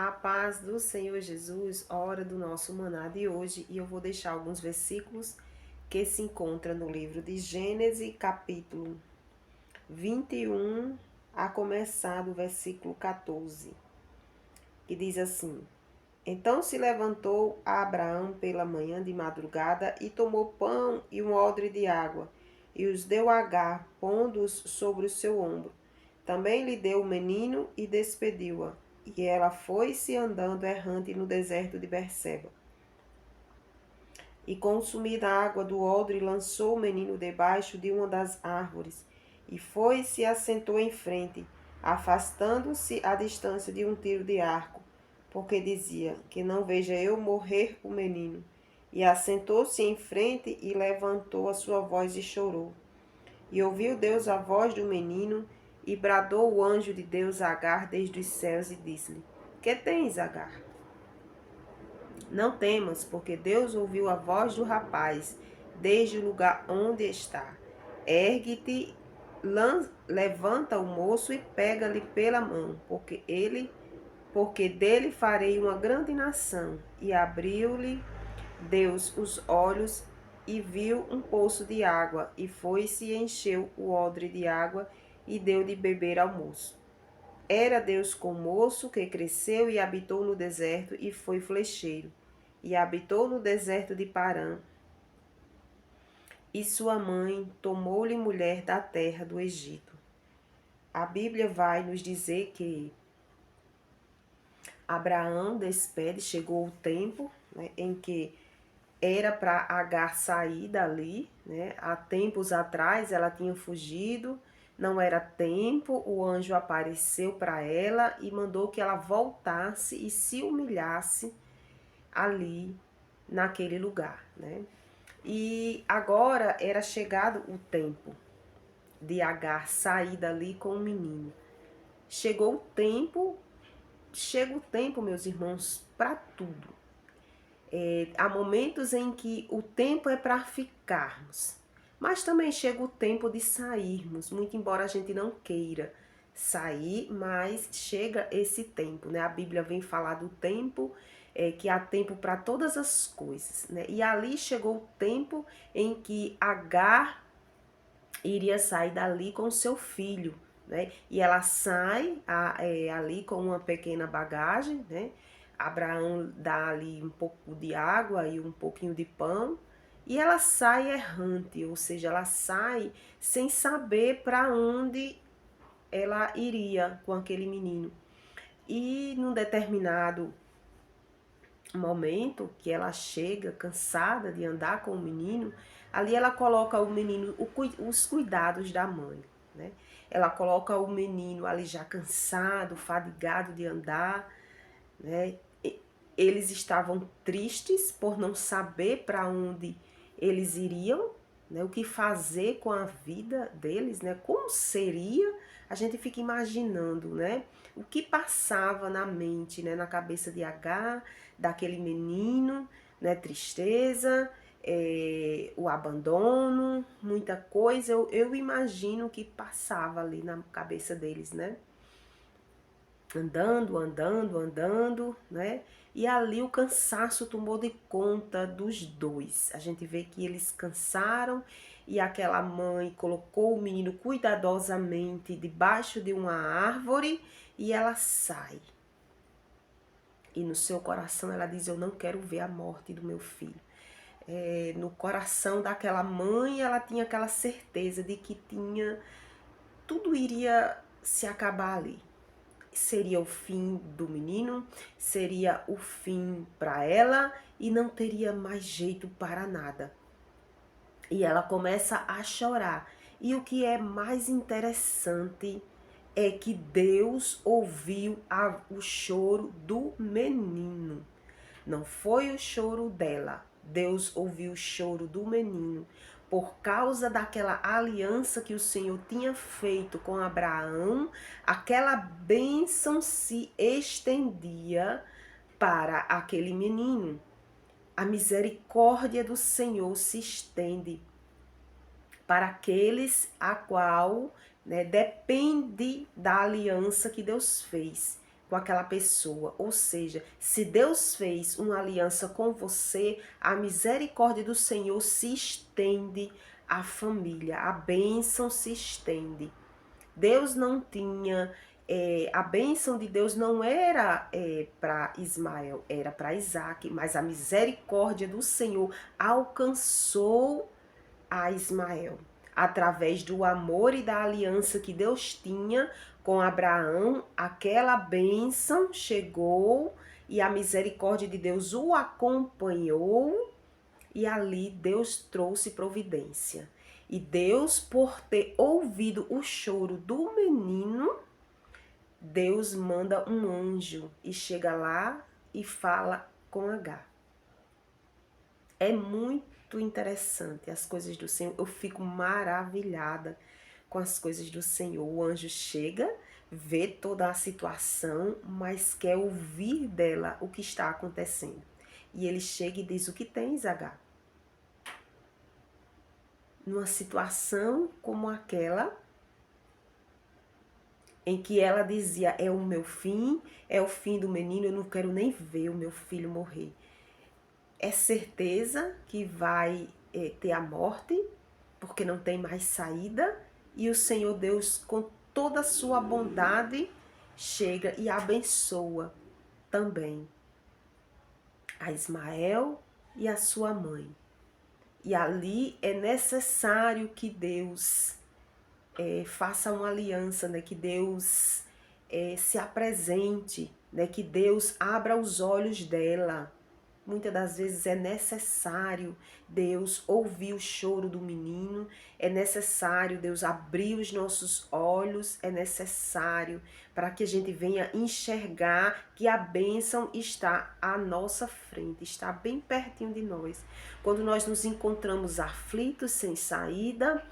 A paz do Senhor Jesus, hora do nosso maná de hoje, e eu vou deixar alguns versículos que se encontram no livro de Gênesis, capítulo 21, a começar do versículo 14, que diz assim: Então se levantou Abraão pela manhã de madrugada e tomou pão e um odre de água, e os deu a Agar, pondo-os sobre o seu ombro. Também lhe deu o menino e despediu-a. E ela foi-se andando errante no deserto de Berseba. E consumida a água do odre, lançou o menino debaixo de uma das árvores, e foi e se assentou em frente, afastando-se à distância de um tiro de arco, porque dizia: Que não veja eu morrer o menino. E assentou-se em frente e levantou a sua voz e chorou. E ouviu Deus a voz do menino, e bradou o anjo de Deus a Agar desde os céus e disse-lhe: Que tens, Agar? Não temas, porque Deus ouviu a voz do rapaz desde o lugar onde está. Ergue-te, levanta o moço e pega-lhe pela mão, porque dele farei uma grande nação. E abriu-lhe Deus os olhos e viu um poço de água, e foi-se e encheu o odre de água e deu de beber ao moço. Era Deus com o moço que cresceu e habitou no deserto e foi flecheiro, e habitou no deserto de Parã. E sua mãe tomou-lhe mulher da terra do Egito. A Bíblia vai nos dizer que Abraão despede, chegou o tempo, né, em que era para Agar sair dali, né? Há tempos atrás ela tinha fugido, não era tempo, o anjo apareceu para ela e mandou que ela voltasse e se humilhasse ali naquele lugar, né? E agora era chegado o tempo de Agar sair dali com o menino. Chegou o tempo, chega o tempo, meus irmãos, para tudo. Há momentos em que o tempo é para ficarmos, mas também chega o tempo de sairmos, muito embora a gente não queira sair, mas chega esse tempo, né? A Bíblia vem falar do tempo, que há tempo para todas as coisas, né? E ali chegou o tempo em que Agar iria sair dali com seu filho, né? E ela sai ali com uma pequena bagagem, né? Abraão dá ali um pouco de água e um pouquinho de pão, e ela sai errante, ou seja, ela sai sem saber para onde ela iria com aquele menino. E num determinado momento que ela chega cansada de andar com o menino, ali ela coloca o menino, os cuidados da mãe, né? Ela coloca o menino ali já cansado, fadigado de andar, né? Eles estavam tristes por não saber para onde eles iriam, né? O que fazer com a vida deles, né? Como seria? A gente fica imaginando, né? O que passava na mente, né? Na cabeça de Agar, daquele menino, né? Tristeza, o abandono, muita coisa. Eu imagino o que passava ali na cabeça deles, né? Andando, né? E ali o cansaço tomou de conta dos dois. A gente vê que eles cansaram e aquela mãe colocou o menino cuidadosamente debaixo de uma árvore e ela sai. E no seu coração ela diz: Eu não quero ver a morte do meu filho. No coração daquela mãe ela tinha aquela certeza de que tudo iria se acabar ali. Seria o fim do menino, seria o fim para ela e não teria mais jeito para nada. E ela começa a chorar. E o que é mais interessante é que Deus ouviu o choro do menino. Não foi o choro dela. Deus ouviu o choro do menino. Por causa daquela aliança que o Senhor tinha feito com Abraão, aquela bênção se estendia para aquele menino. A misericórdia do Senhor se estende para aqueles a qual, né, depende da aliança que Deus fez. com aquela pessoa. Ou seja, se Deus fez uma aliança com você, a misericórdia do Senhor se estende à família, a bênção se estende. Deus não tinha, a bênção de Deus não era para Ismael, era para Isaac, mas a misericórdia do Senhor alcançou a Ismael, através do amor e da aliança que Deus tinha com Abraão. Aquela bênção chegou e a misericórdia de Deus o acompanhou, e ali Deus trouxe providência. E Deus, por ter ouvido o choro do menino, Deus manda um anjo e chega lá e fala com Agar. É muito interessante as coisas do Senhor. Eu fico maravilhada com as coisas do Senhor. O anjo chega, vê toda a situação, mas quer ouvir dela o que está acontecendo. E ele chega e diz: o que tens, Agar? Numa situação como aquela, em que ela dizia: é o meu fim, é o fim do menino, eu não quero nem ver o meu filho morrer. É certeza que vai ter a morte, porque não tem mais saída, e o Senhor Deus, com toda a sua bondade, chega e abençoa também a Ismael e a sua mãe. E ali é necessário que Deus faça uma aliança, né? Que Deus se apresente, né? Que Deus abra os olhos dela. Muitas das vezes é necessário Deus ouvir o choro do menino, é necessário Deus abrir os nossos olhos, é necessário para que a gente venha enxergar que a bênção está à nossa frente, está bem pertinho de nós. Quando nós nos encontramos aflitos, sem saída,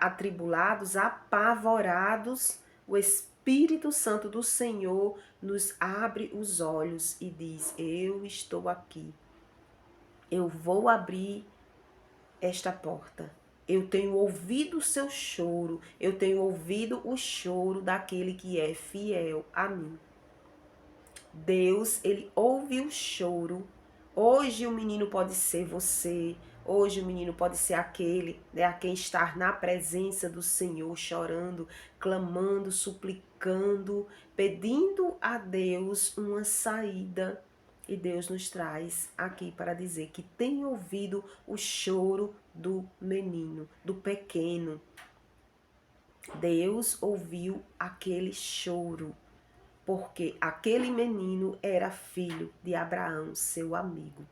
atribulados, apavorados, o Espírito Santo do Senhor nos abre os olhos e diz: eu estou aqui, eu vou abrir esta porta. Eu tenho ouvido o seu choro, eu tenho ouvido o choro daquele que é fiel a mim. Deus, ele ouve o choro. Hoje o menino pode ser você, hoje o menino pode ser aquele, né, a quem está na presença do Senhor, chorando, clamando, suplicando, pedindo a Deus uma saída. E Deus nos traz aqui para dizer que tem ouvido o choro do menino, do pequeno. Deus ouviu aquele choro, porque aquele menino era filho de Abraão, seu amigo.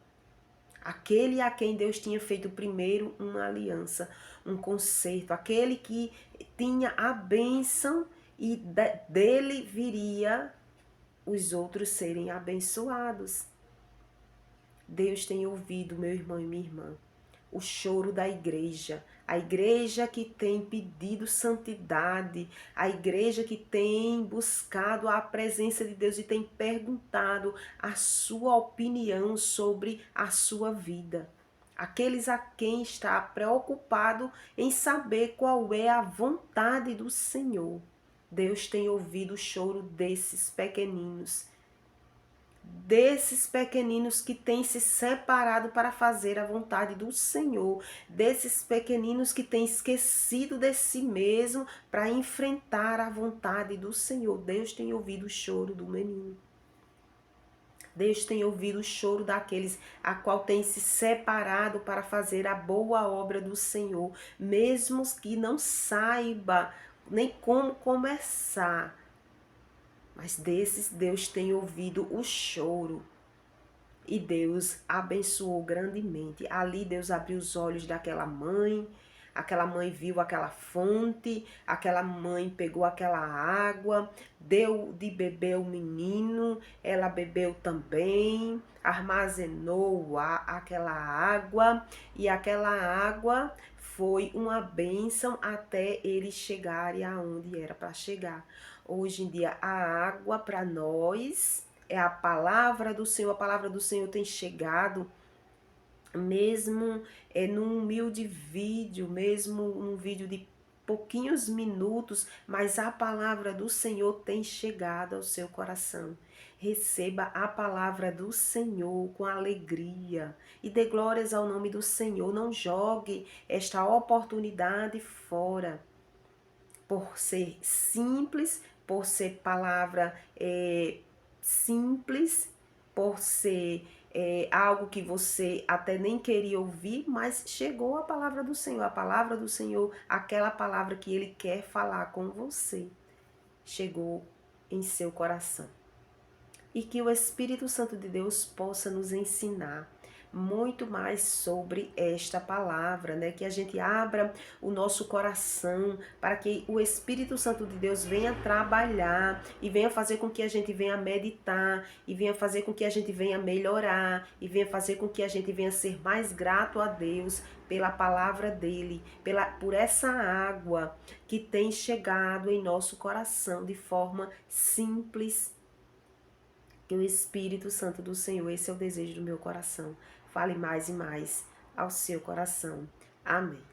Aquele a quem Deus tinha feito primeiro uma aliança, um concerto, aquele que tinha a bênção e dele viria os outros serem abençoados. Deus tem ouvido, meu irmão e minha irmã, o choro da igreja, a igreja que tem pedido santidade, a igreja que tem buscado a presença de Deus e tem perguntado a sua opinião sobre a sua vida. Aqueles a quem está preocupado em saber qual é a vontade do Senhor. Deus tem ouvido o choro desses pequeninos que têm se separado para fazer a vontade do Senhor, desses pequeninos que têm esquecido de si mesmo para enfrentar a vontade do Senhor. Deus tem ouvido o choro do menino. Deus tem ouvido o choro daqueles a qual tem se separado para fazer a boa obra do Senhor, mesmo que não saiba nem como começar. Mas desses Deus tem ouvido o choro e Deus abençoou grandemente. Ali Deus abriu os olhos daquela mãe, aquela mãe viu aquela fonte, aquela mãe pegou aquela água, deu de beber ao menino, ela bebeu também, armazenou aquela água e aquela água foi uma bênção até eles chegarem aonde era para chegar. Hoje em dia a água para nós é a palavra do Senhor. A palavra do Senhor tem chegado mesmo num humilde vídeo, mesmo um vídeo de pouquinhos minutos, mas a palavra do Senhor tem chegado ao seu coração. Receba a palavra do Senhor com alegria e dê glórias ao nome do Senhor. Não jogue esta oportunidade fora por ser simples, por ser palavra simples, por ser algo que você até nem queria ouvir, mas chegou a palavra do Senhor. A palavra do Senhor, aquela palavra que Ele quer falar com você, chegou em seu coração. E que o Espírito Santo de Deus possa nos ensinar muito mais sobre esta palavra, né? Que a gente abra o nosso coração para que o Espírito Santo de Deus venha trabalhar e venha fazer com que a gente venha meditar e venha fazer com que a gente venha melhorar e venha fazer com que a gente venha ser mais grato a Deus pela palavra dele, por essa água que tem chegado em nosso coração de forma simples. Que o Espírito Santo do Senhor, esse é o desejo do meu coração, fale mais e mais ao seu coração. Amém.